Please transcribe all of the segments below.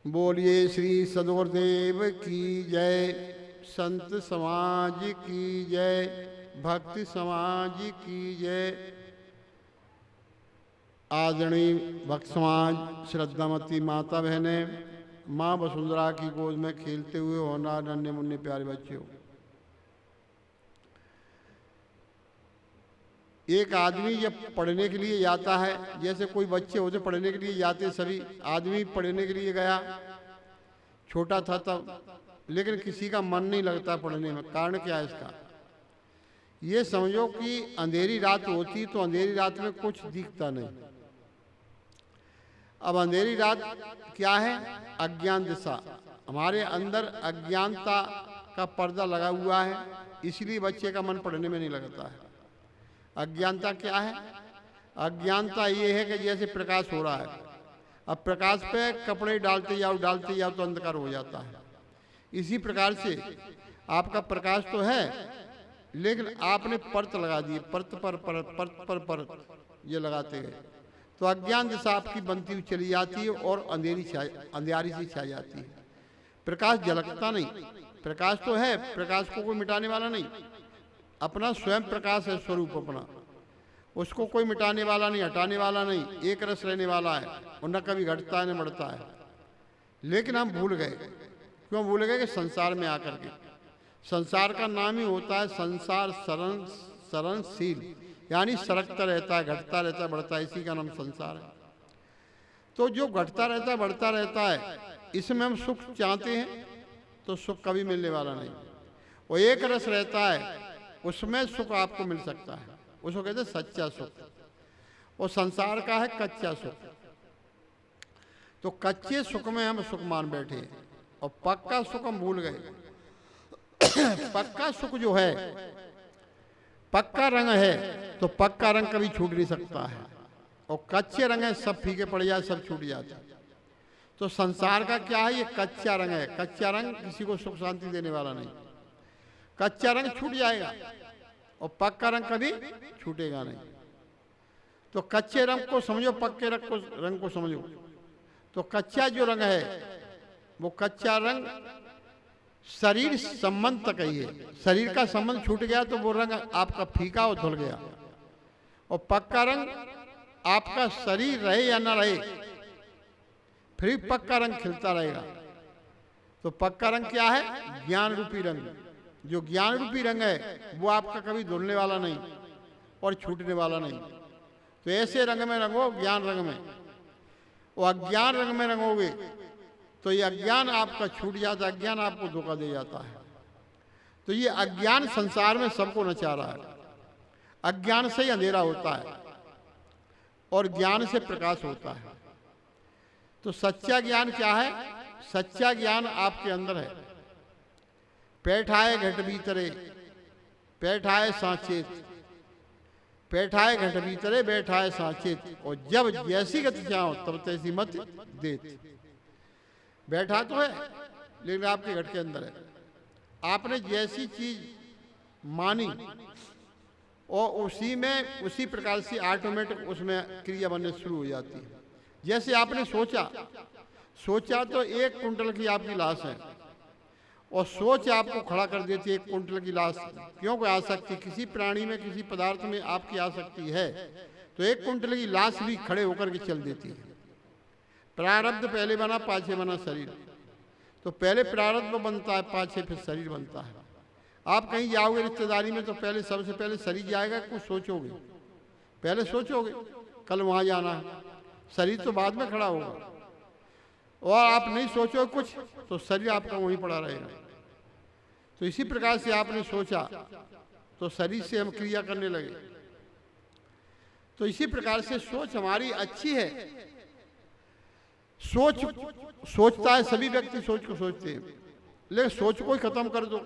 बोलिए श्री सदगुरुदेव की जय, संत समाज की जय, भक्ति समाज की जय। आदरणीय भक्त समाज, श्रद्धामती माता बहनें, माँ वसुंधरा की गोद में खेलते हुए होना नन्हे मुन्ने प्यारे बच्चों, एक आदमी जब पढ़ने के लिए जाता है, जैसे कोई बच्चे होते पढ़ने के लिए जाते, सभी आदमी पढ़ने के लिए गया, छोटा था तब, लेकिन किसी का मन नहीं लगता पढ़ने में। कारण क्या है इसका? ये समझो कि अंधेरी रात होती तो अंधेरी रात में कुछ दिखता नहीं। अब अंधेरी रात क्या है? अज्ञान दिशा। हमारे अंदर अज्ञानता का पर्दा लगा हुआ है, इसलिए बच्चे का मन पढ़ने में नहीं लगता है। अज्ञानता क्या है? अज्ञानता ये है कि जैसे प्रकाश हो रहा है, अब प्रकाश पे कपड़े डालते जाओ तो अंधकार हो जाता है। इसी प्रकार से आपका प्रकाश तो है, लेकिन आपने परत लगा दी, परत पर परत ये लगाते गए तो अज्ञान दिशा आपकी बनती हुई चली जाती है और अंधेरी सी छा जाती है। प्रकाश झलकता नहीं। प्रकाश तो है, प्रकाश को कोई मिटाने वाला नहीं। अपना स्वयं प्रकाश है, स्वरूप अपना, उसको कोई मिटाने वाला नहीं, हटाने वाला नहीं, एक रस रहने वाला है और न कभी घटता है न बढ़ता है। लेकिन हम भूल गए। क्यों भूल गए? कि संसार में आकर के, संसार का नाम ही होता है संसार सरणशील, यानी सरकता रहता है, घटता रहता है, बढ़ता है, इसी का नाम संसार है। तो जो घटता रहता है, बढ़ता रहता है, इसमें हम सुख चाहते हैं तो सुख कभी मिलने वाला नहीं। वो एक रस रहता है, उसमें सुख आपको मिल सकता है, उसको कहते हैं सच्चा सुख। वो संसार का है कच्चा सुख। तो कच्चे सुख में हम सुख मान बैठे और पक्का सुख हम भूल गए। पक्का सुख जो है, पक्का रंग है, तो पक्का रंग कभी छूट नहीं सकता है, और कच्चे रंग है, सब फीके पड़ जाए, सब छूट जाते। तो संसार का क्या है? ये कच्चा रंग है। कच्चा रंग किसी को सुख शांति देने वाला नहीं। कच्चा रंग छूट जाएगा और पक्का रंग कभी छूटेगा नहीं। तो कच्चे रंग को समझो, पक्के रंग को समझो। तो कच्चा जो रंग है, वो कच्चा रंग शरीर संबंध तक ही है। शरीर का संबंध छूट गया तो वो रंग आपका फीका और धुल गया। और पक्का रंग आपका शरीर रहे या ना रहे, फिर पक्का रंग खिलता रहेगा। तो पक्का रंग क्या है? ज्ञान रूपी रंग। जो ज्ञान रूपी रंग है वो आपका कभी धुलने वाला नहीं और छूटने वाला नहीं। तो ऐसे रंग में रंगो, ज्ञान रंग में। और अज्ञान रंग में रंगोगे तो ये अज्ञान आपका छूट जाता है, अज्ञान आपको धोखा दे जाता है। तो ये अज्ञान संसार में सबको नचा रहा है। अज्ञान से ही अंधेरा होता है और ज्ञान से प्रकाश होता है। तो सच्चा ज्ञान क्या है? सच्चा ज्ञान आपके अंदर है। पैठाए घट भीतरे, पैठाए साचेत, पैठाए घट भीतरे, बैठाए साचेत, और जब जैसी गति चाहो तब तैसी मत देत। बैठा तो है, लेकिन आपके घट के अंदर है। आपने जैसी चीज मानी और उसी प्रकार से ऑटोमेटिक उसमें क्रिया बनने शुरू हो जाती है। जैसे आपने सोचा तो 1 कुंटल की आपकी लाश है, और सोच आपको खड़ा कर देती है 1 कुंटल की लाश। क्यों कोई आसक्ति किसी प्राणी में, किसी पदार्थ में आपकी आसक्ति है, तो 1 कुंटल की लाश भी खड़े होकर के चल देती है। प्रारब्ध पहले बना, पाछे बना शरीर। तो पहले प्रारब्ध बनता है, पाछे फिर शरीर बनता है। आप कहीं जाओगे रिश्तेदारी में तो पहले, सबसे पहले शरीर जाएगा। कुछ सोचोगे, पहले सोचोगे कल वहां जाना है, शरीर तो बाद में खड़ा होगा। और आप नहीं सोचोगे कुछ तो शरीर आपका वहीं पड़ा रहेगा। तो इसी प्रकार से आपने सोचा तो शरीर से हम क्रिया करने लगे। तो इसी प्रकार से सोच हमारी अच्छी है। सोचता है, सभी व्यक्ति सोच को सोचते हैं, लेकिन सोच को ही खत्म कर दो।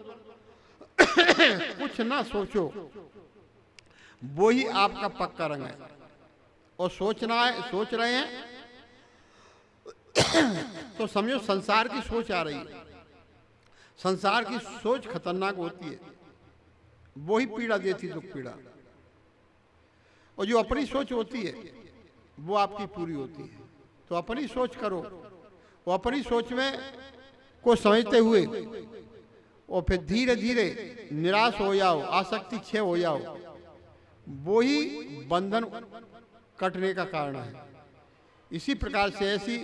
कुछ ना सोचो, वो ही आपका पक्का रंग है। और सोचना है, सोच रहे हैं तो समझो संसार की सोच आ रही है। संसार की सोच खतरनाक होती है, वो ही पीड़ा देती, दुख पीड़ा। और जो अपनी सोच होती है वो आपकी पूरी होती है। तो अपनी सोच करो वो अपनी सोच में को समझते हुए और फिर धीरे धीरे निराश हो जाओ, आसक्ति क्षय हो जाओ, वो ही बंधन कटने का कारण है। इसी प्रकार से ऐसी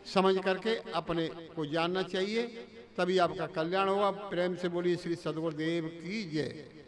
समझ करके अपने को जानना चाहिए, तभी आपका कल्याण होगा। प्रेम से बोलिए श्री सद्गुरुदेव की जय।